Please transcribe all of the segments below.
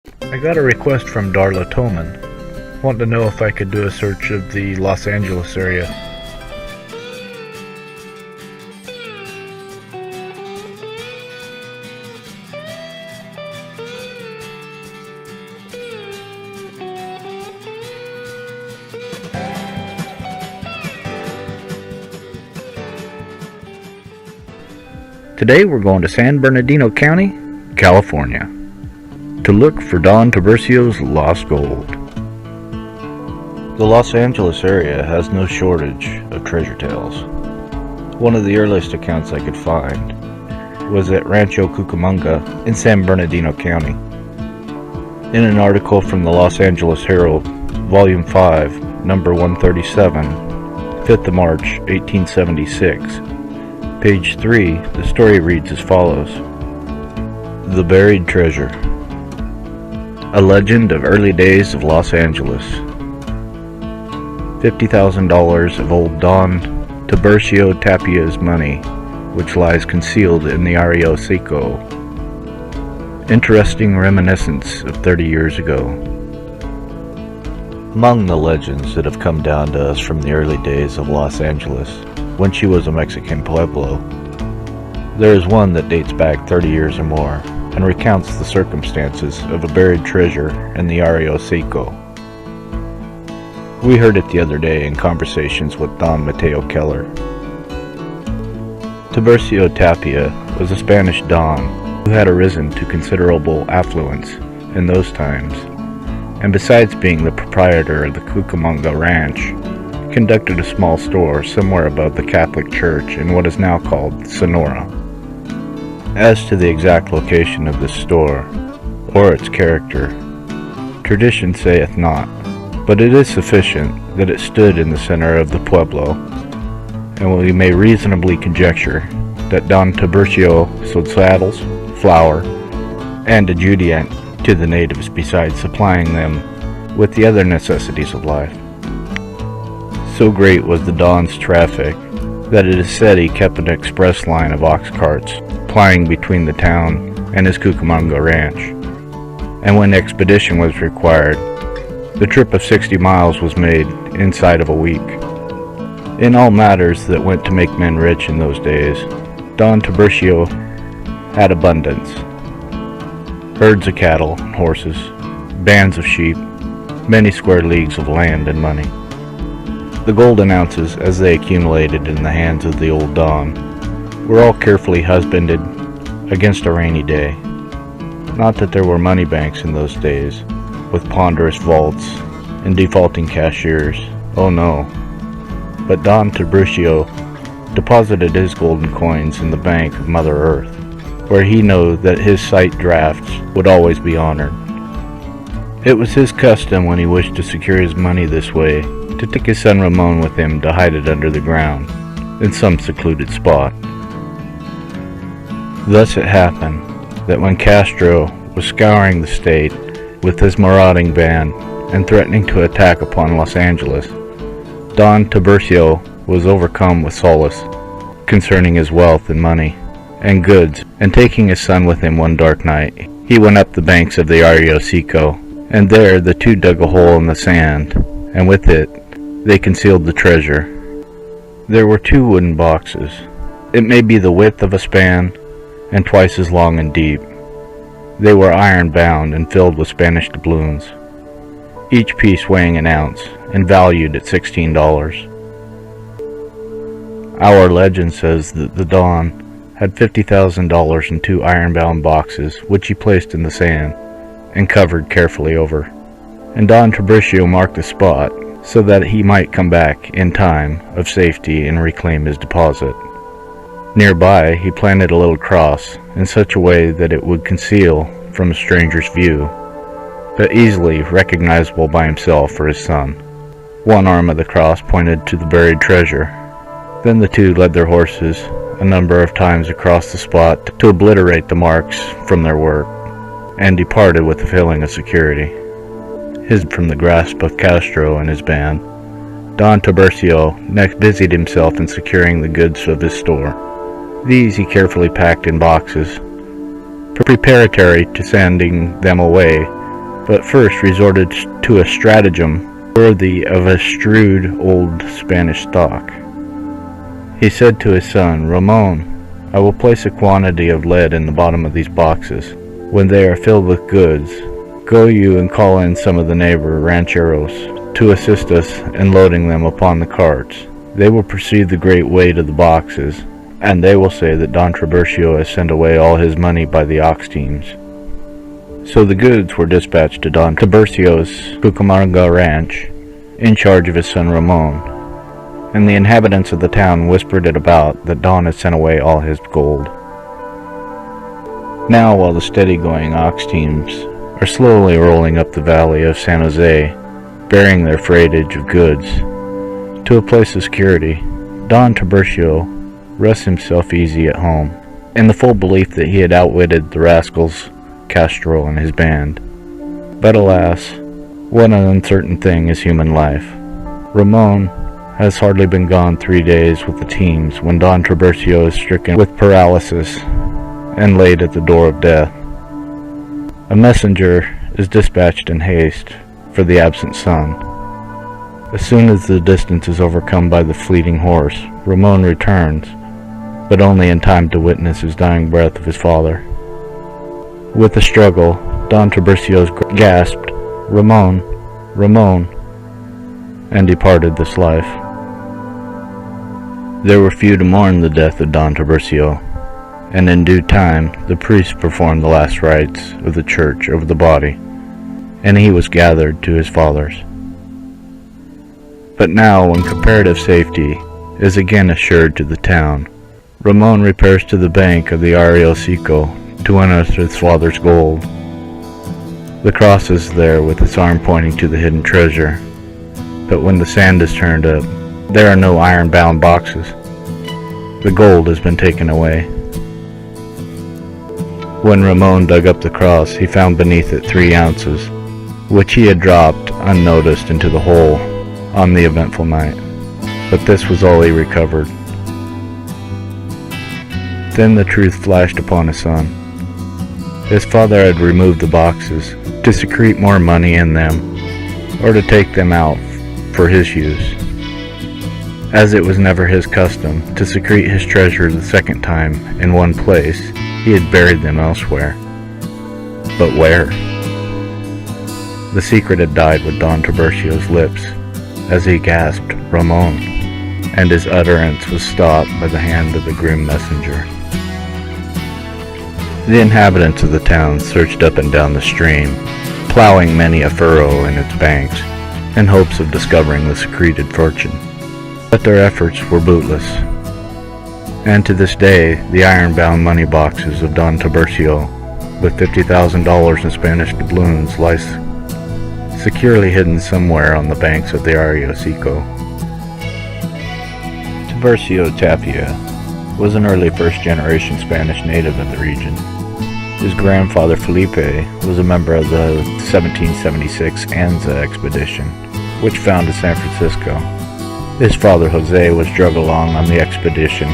I got a request from Darla Toman. Want to know if I could do a search of the Los Angeles area. Today we're going to San Bernardino County, California, to look for Don Tapias's lost gold. The Los Angeles area has no shortage of treasure tales. One of the earliest accounts I could find was at Rancho Cucamonga in San Bernardino County. In an article from the Los Angeles Herald, Volume 5, Number 137, 5th of March, 1876, Page 3, the story reads as follows. The Buried Treasure. A legend of early days of Los Angeles. $50,000 of old Don Tapia's money, which lies concealed in the Rio Seco. Interesting reminiscence of 30 years ago. Among the legends that have come down to us from the early days of Los Angeles, when she was a Mexican pueblo, there is one that dates back 30 years or more and recounts the circumstances of a buried treasure in the Rio Seco. We heard it the other day in conversations with Don Mateo Keller. Tapia was a Spanish don who had arisen to considerable affluence in those times, and besides being the proprietor of the Cucamonga Ranch, conducted a small store somewhere above the Catholic Church in what is now called Sonora. As to the exact location of this store, or its character, tradition saith not, but it is sufficient that it stood in the center of the pueblo, and we may reasonably conjecture that Don Tapia sold saddles, flour, and a judiant to the natives besides supplying them with the other necessities of life. So great was the Don's traffic that it is said he kept an express line of ox carts plying between the town and his Cucamonga ranch, and when expedition was required, the trip of 60 miles was made inside of a week. In all matters that went to make men rich in those days, Don Tapia had abundance. Herds of cattle and horses, bands of sheep, many square leagues of land and money. The golden ounces, as they accumulated in the hands of the old Don, were all carefully husbanded against a rainy day. Not that there were money banks in those days, with ponderous vaults and defaulting cashiers, oh no. But Don Tapia deposited his golden coins in the bank of Mother Earth, where he knew that his sight drafts would always be honored. It was his custom when he wished to secure his money this way to take his son Ramon with him to hide it under the ground in some secluded spot. Thus it happened that when Castro was scouring the state with his marauding band and threatening to attack upon Los Angeles, Don Tapia was overcome with solace concerning his wealth and money and goods, and taking his son with him one dark night, he went up the banks of the Rio Seco, and there the two dug a hole in the sand, and with it they concealed the treasure. There were 2 wooden boxes. It may be the width of a span and twice as long and deep. They were iron bound and filled with Spanish doubloons, each piece weighing an ounce and valued at $16. Our legend says that the Don had $50,000 in 2 iron-bound boxes, which he placed in the sand and covered carefully over. And Don Tapia marked the spot so that he might come back in time of safety and reclaim his deposit. Nearby, he planted a little cross in such a way that it would conceal from a stranger's view, but easily recognizable by himself or his son. One arm of the cross pointed to the buried treasure. Then the two led their horses a number of times across the spot to obliterate the marks from their work, and departed with a feeling of security. Hid from the grasp of Castro and his band, Don Tapia next busied himself in securing the goods of his store. These he carefully packed in boxes, preparatory to sending them away but first resorted to a stratagem worthy of a shrewd old Spanish stock. He said to his son, "Ramon, I will place a quantity of lead in the bottom of these boxes. When they are filled with goods, go you and call in some of the neighbor rancheros to assist us in loading them upon the carts. They will perceive the great weight of the boxes, and they will say that Don Tiburcio has sent away all his money by the ox teams." So the goods were dispatched to Don Tiburcio's Cucamonga ranch, in charge of his son Ramon, and the inhabitants of the town whispered it about that Don had sent away all his gold. Now, while the steady-going ox teams are slowly rolling up the valley of San Jose, bearing their freightage of goods to a place of security, Don Tiburcio rests himself easy at home, in the full belief that he had outwitted the rascals Castro and his band. But alas, what an uncertain thing is human life. Ramon has hardly been gone 3 days with the teams when Don Tiburcio is stricken with paralysis and laid at the door of death. A messenger is dispatched in haste for the absent son. As soon as the distance is overcome by the fleeting horse, Ramon returns, but only in time to witness his dying breath of his father. With a struggle, Don Tiburcio gasped, "Ramon, Ramon," and departed this life. There were few to mourn the death of Don Tiburcio, and in due time the priest performed the last rites of the church over the body, and he was gathered to his fathers. But now, when comparative safety is again assured to the town, Ramon repairs to the bank of the Rio Seco to unearth his father's gold. The cross is there with its arm pointing to the hidden treasure, but when the sand is turned up, there are no iron-bound boxes. The gold has been taken away. When Ramon dug up the cross, he found beneath it 3 ounces, which he had dropped unnoticed into the hole on the eventful night. But this was all he recovered. Then the truth flashed upon his son. His father had removed the boxes to secrete more money in them, or to take them out for his use. As it was never his custom to secrete his treasure the second time in one place, he had buried them elsewhere. But where? The secret had died with Don Tiburcio's lips as he gasped, "Ramon," and his utterance was stopped by the hand of the grim messenger. The inhabitants of the town searched up and down the stream, plowing many a furrow in its banks, in hopes of discovering the secreted fortune. But their efforts were bootless, and to this day the iron-bound money boxes of Don Tiburcio, with $50,000 in Spanish doubloons, lie securely hidden somewhere on the banks of the Rio Seco. Tiburcio Tapia was an early first-generation Spanish native of the region. His grandfather Felipe was a member of the 1776 Anza expedition, which founded San Francisco. His father Jose was drug along on the expedition,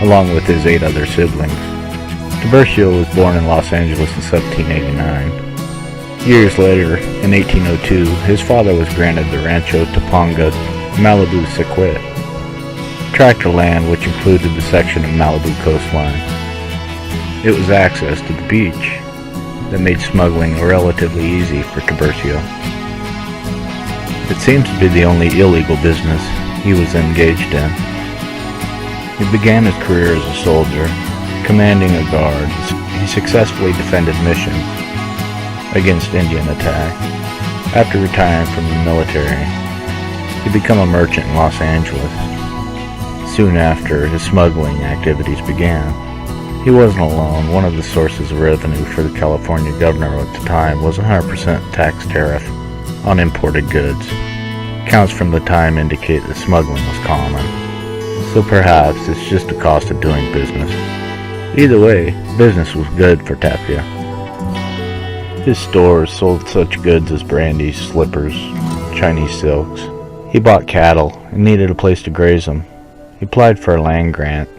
along with his 8 other siblings. Tiburcio was born in Los Angeles in 1789. Years later, in 1802, his father was granted the Rancho Topanga Malibu Sequoia, tract of land which included the section of Malibu coastline. It was access to the beach that made smuggling relatively easy for Tiburcio. It seems to be the only illegal business he was engaged in. He began his career as a soldier, commanding a guard. He successfully defended missions against Indian attack. After retiring from the military, he became a merchant in Los Angeles. Soon after, his smuggling activities began. He wasn't alone. One of the sources of revenue for the California governor at the time was a 100% tax tariff on imported goods. Counts from the time indicate that smuggling was common, so perhaps it's just the cost of doing business. Either way, business was good for Tapia. His stores sold such goods as brandy, slippers, Chinese silks. He bought cattle and needed a place to graze them. He applied for a land grant.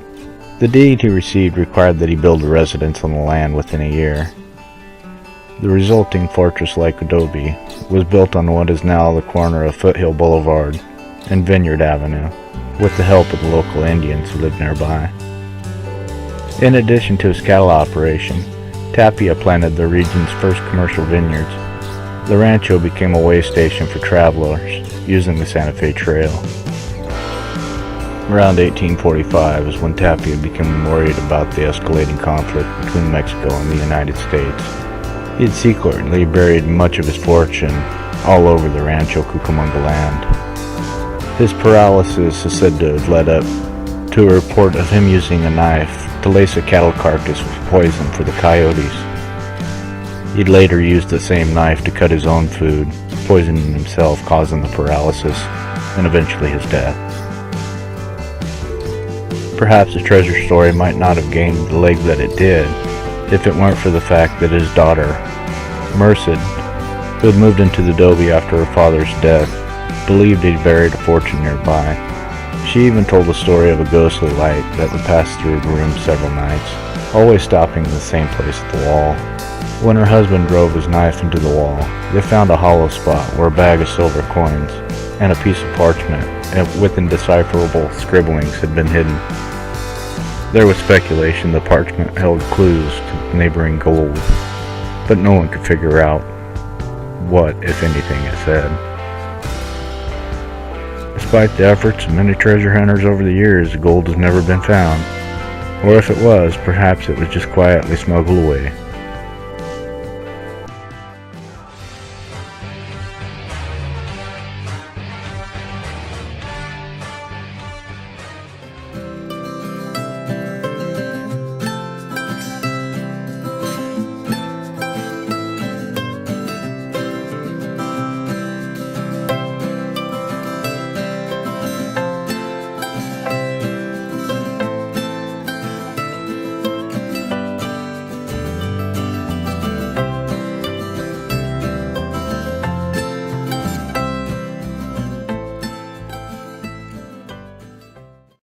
The deed he received required that he build a residence on the land within a year. The resulting fortress-like adobe was built on what is now the corner of Foothill Boulevard and Vineyard Avenue, with the help of the local Indians who lived nearby. In addition to his cattle operation, Tapia planted the region's first commercial vineyards. The rancho became a way station for travelers using the Santa Fe Trail. Around 1845 is when Tapia became worried about the escalating conflict between Mexico and the United States. He had secretly buried much of his fortune all over the Rancho Cucamonga land. His paralysis is said to have led up to a report of him using a knife to lace a cattle carcass with poison for the coyotes. He'd later used the same knife to cut his own food, poisoning himself, causing the paralysis, and eventually his death. Perhaps the treasure story might not have gained the leg that it did if it weren't for the fact that his daughter, Merced, who had moved into the adobe after her father's death, believed he'd buried a fortune nearby. She even told the story of a ghostly light that would pass through the room several nights, always stopping in the same place at the wall. When her husband drove his knife into the wall, they found a hollow spot where a bag of silver coins and a piece of parchment with indecipherable scribblings had been hidden. There was speculation the parchment held clues to neighboring gold, but no one could figure out what, if anything, it said. Despite the efforts of many treasure hunters over the years, the gold has never been found. Or if it was, perhaps it was just quietly smuggled away.